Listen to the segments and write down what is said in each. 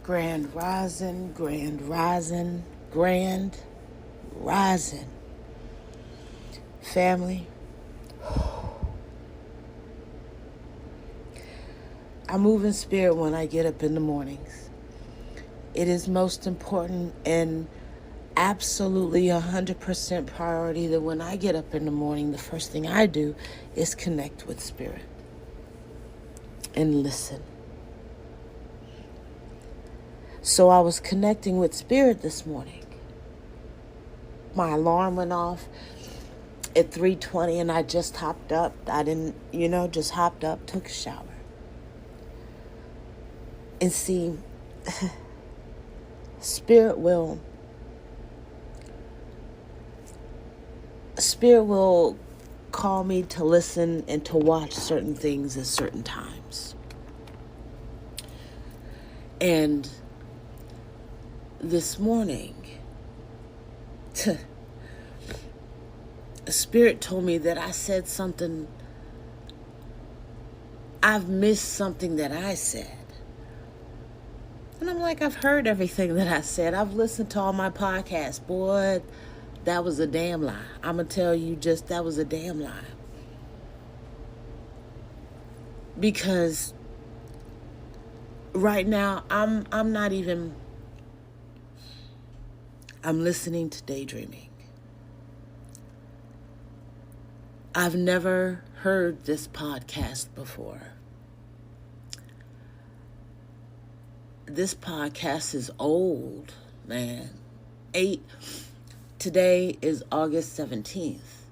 Grand rising, grand rising, grand rising. Family, I move in spirit when I get up in the mornings. It is most important and absolutely 100% priority that when I get up in the morning, the first thing I do is connect with spirit and listen. So I was connecting with spirit this morning. My alarm went off at 3:20 and I just hopped up. I didn't, just hopped up, took a shower. And see, spirit will call me to listen and to watch certain things at certain times. And this morning, Spirit told me that I said something. I've missed something that I said. And I'm like, I've heard everything that I said. I've listened to all my podcasts. Boy, that was a damn lie. I'm going to tell you that was a damn lie. Because right now, I'm listening to daydreaming. I've never heard this podcast before. This podcast is old, man. Today is August 17th.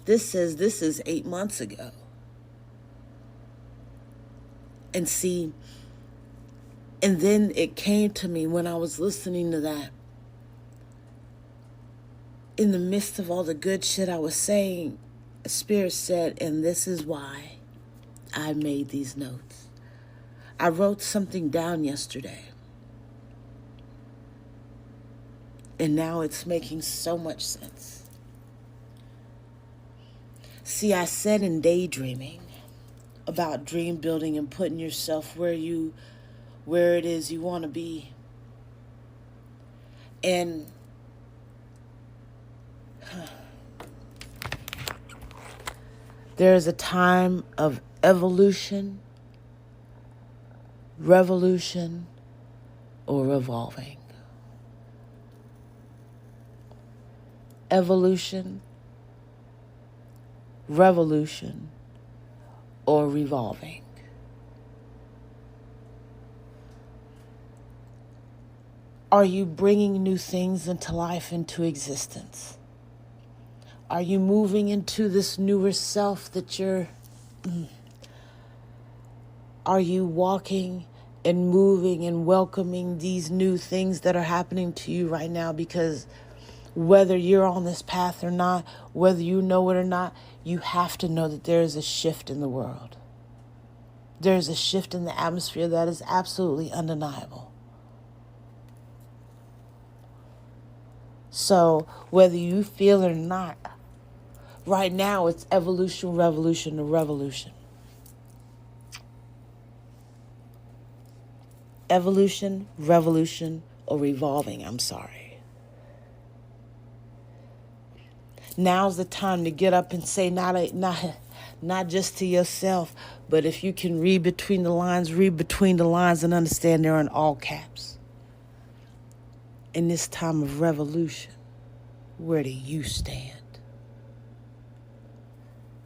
This is 8 months ago. And see, and then it came to me when I was listening to that. In the midst of all the good shit I was saying, Spirit said, and this is why I made these notes. I wrote something down yesterday. And now it's making so much sense. See, I said in daydreaming about dream building and putting yourself where it is you want to be. And there is a time of evolution, revolution, or revolving. Evolution, revolution, or revolving. Are you bringing new things into life, into existence? Are you moving into this newer self that are you walking and moving and welcoming these new things that are happening to you right now? Because whether you're on this path or not, whether you know it or not, you have to know that there is a shift in the world. There is a shift in the atmosphere that is absolutely undeniable. So whether you feel it or not, right now it's evolution, revolution, or revolution. Evolution, revolution, or revolving, Now's the time to get up and say not just to yourself, but if you can read between the lines and understand they're in all caps. In this time of revolution, where do you stand?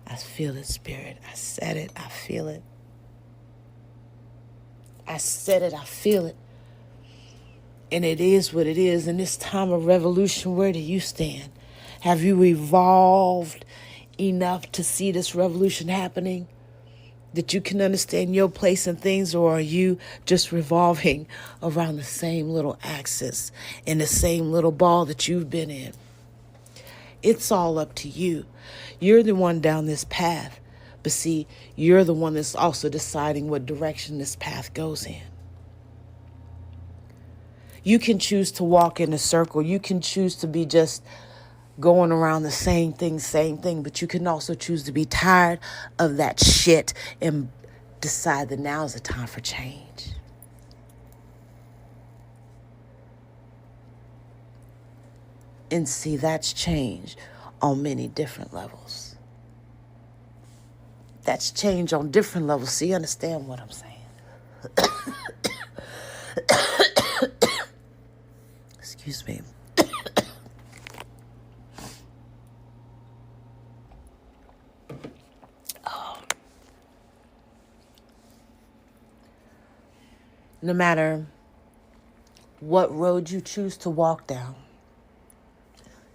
I feel it, Spirit. I said it. I feel it. I said it. I feel it. And it is what it is. In this time of revolution, where do you stand? Have you evolved enough to see this revolution happening? That you can understand your place in things, or are you just revolving around the same little axis in the same little ball that you've been in? It's all up to you. You're the one down this path. But see, you're the one that's also deciding what direction this path goes in. You can choose to walk in a circle. You can choose to be just going around the same thing, but you can also choose to be tired of that shit and decide that now is the time for change. And see, that's change on many different levels. That's change on different levels. So you understand what I'm saying? Excuse me. No matter what road you choose to walk down,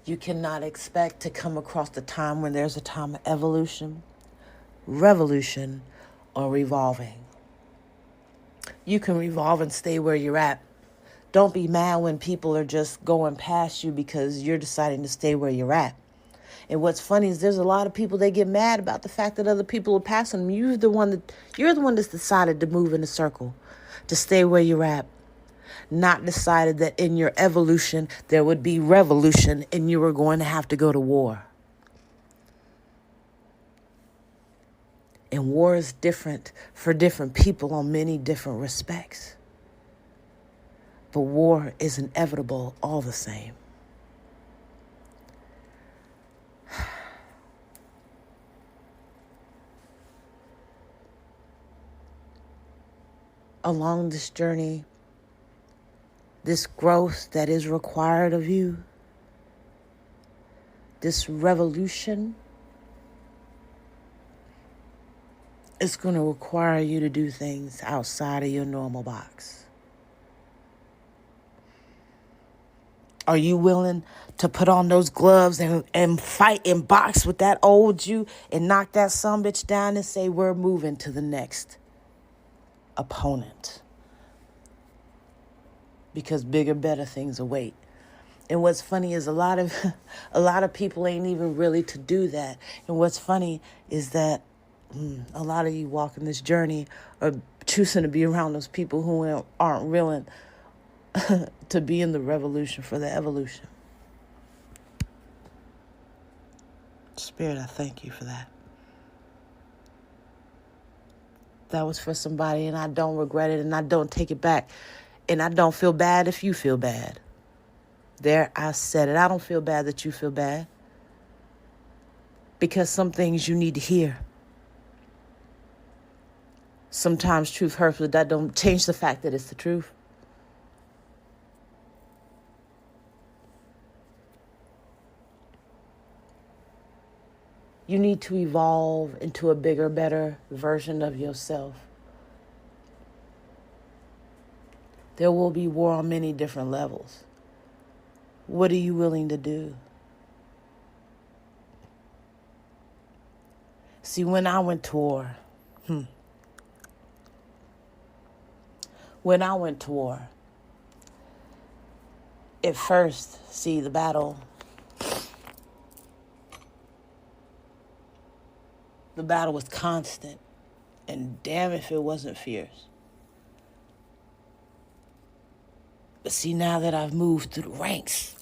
you cannot expect to come across the time when there's a time of evolution, revolution, or revolving. You can revolve and stay where you're at. Don't be mad when people are just going past you because you're deciding to stay where you're at. And what's funny is there's a lot of people that get mad about the fact that other people are passing them. You're the one that's decided to move in a circle, to stay where you're at. Not decided that in your evolution there would be revolution and you were going to have to go to war. And war is different for different people on many different respects. But war is inevitable all the same. Along this journey, this growth that is required of you, this revolution, is going to require you to do things outside of your normal box. Are you willing to put on those gloves and fight and box with that old you and knock that sumbitch down and say, we're moving to the next opponent? Because bigger, better things await. And what's funny is a lot of people ain't even really to do that. And what's funny is that a lot of you walking this journey are choosing to be around those people who aren't willing to be in the revolution for the evolution. Spirit, I thank you for that. That was for somebody, and I don't regret it, and I don't take it back. And I don't feel bad if you feel bad. There, I said it. I don't feel bad that you feel bad. Because some things you need to hear. Sometimes truth hurts, but that don't change the fact that it's the truth. You need to evolve into a bigger, better version of yourself. There will be war on many different levels. What are you willing to do? See, when I went to war, at first, see, the battle was constant, and damn if it wasn't fierce. But see, now that I've moved through the ranks,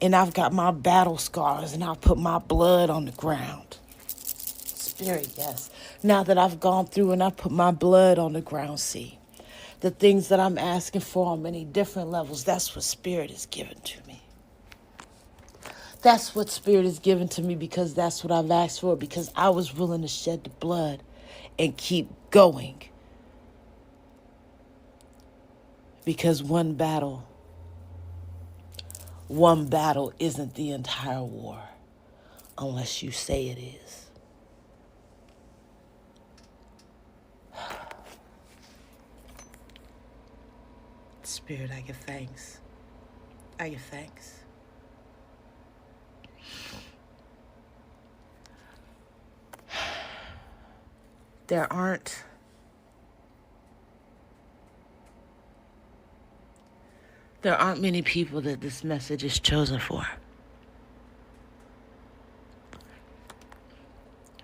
and I've got my battle scars, and I've put my blood on the ground. Spirit, yes. Now that I've gone through and I've put my blood on the ground, see, the things that I'm asking for on many different levels, that's what Spirit is given to me. That's what Spirit is given to me because that's what I've asked for, because I was willing to shed the blood and keep going. Because one battle isn't the entire war unless you say it is. Spirit, I give thanks. I give thanks. There aren't many people that this message is chosen for.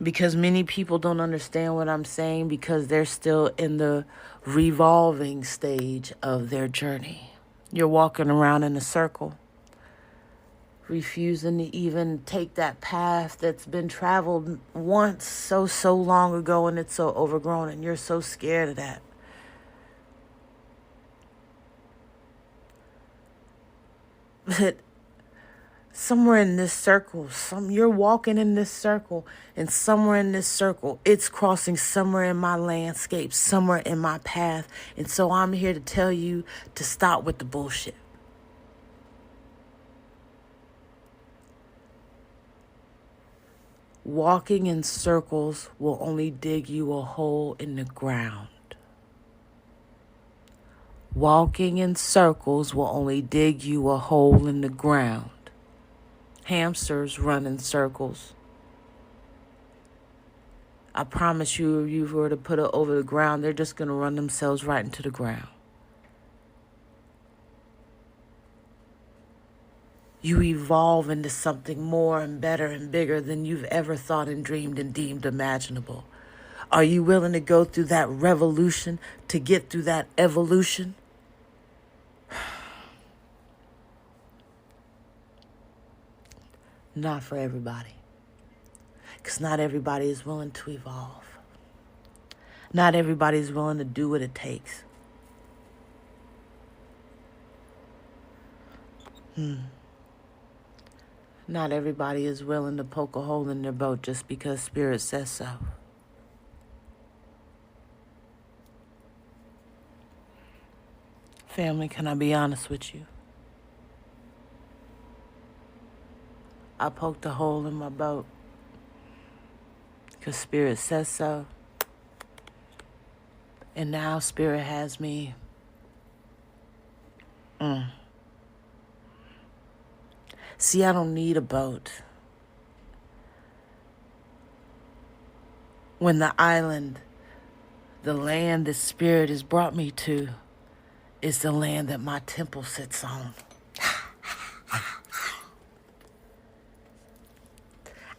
Because many people don't understand what I'm saying because they're still in the revolving stage of their journey. You're walking around in a circle, refusing to even take that path that's been traveled once so long ago, and it's so overgrown, and you're so scared of that. But somewhere in this circle, you're walking in this circle, and somewhere in this circle, it's crossing somewhere in my landscape, somewhere in my path. And so I'm here to tell you to stop with the bullshit. Walking in circles will only dig you a hole in the ground. Walking in circles will only dig you a hole in the ground. Hamsters run in circles. I promise you, if you were to put it over the ground, they're just going to run themselves right into the ground. You evolve into something more and better and bigger than you've ever thought and dreamed and deemed imaginable. Are you willing to go through that revolution to get through that evolution? Not for everybody. Because not everybody is willing to evolve. Not everybody is willing to do what it takes. Not everybody is willing to poke a hole in their boat just because Spirit says so. Family, can I be honest with you? I poked a hole in my boat because Spirit says so. And now Spirit has me. See, I don't need a boat. When the island, the land that Spirit has brought me to, is the land that my temple sits on.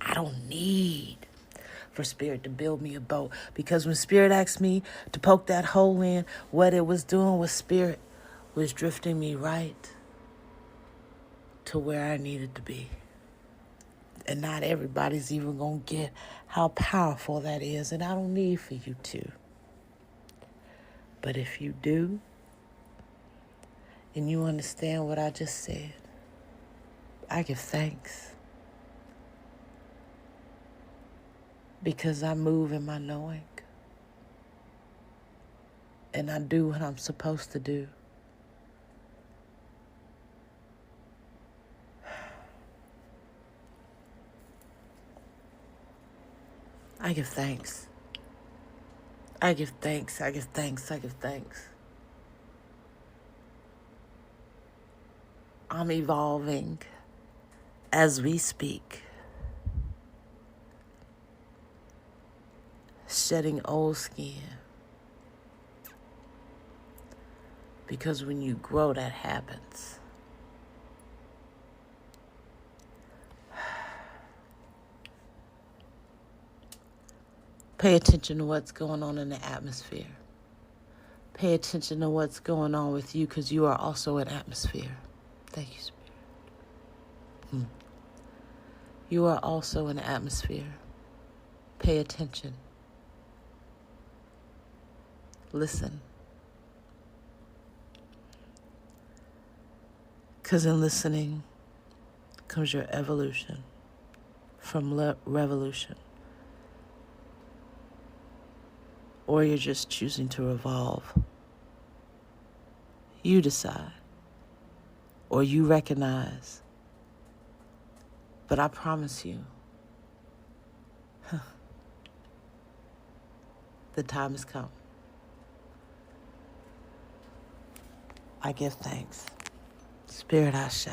I don't need for Spirit to build me a boat, because when Spirit asked me to poke that hole in, what it was doing was Spirit was drifting me right to where I needed to be. And not everybody's even going to get how powerful that is, and I don't need for you to. But if you do, and you understand what I just said, I give thanks. Because I move in my knowing. And I do what I'm supposed to do. I give thanks. I give thanks. I give thanks. I give thanks. I'm evolving as we speak. Shedding old skin. Because when you grow, that happens. Pay attention to what's going on in the atmosphere. Pay attention to what's going on with you, because you are also an atmosphere. Thank you, Spirit. You are also an atmosphere. Pay attention. Listen. Because in listening comes your evolution from revolution. Or you're just choosing to revolve. You decide. Or you recognize. But I promise you, the time has come. I give thanks. Spirit Ashe.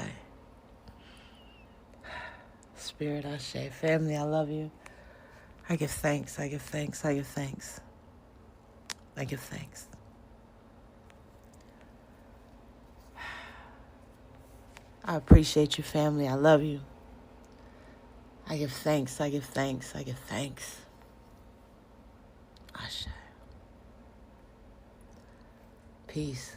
Spirit Ashe. Family, I love you. I give thanks. I give thanks. I give thanks. I give thanks. I appreciate you, family. I love you. I give thanks. I give thanks. I give thanks. Ashe. Peace.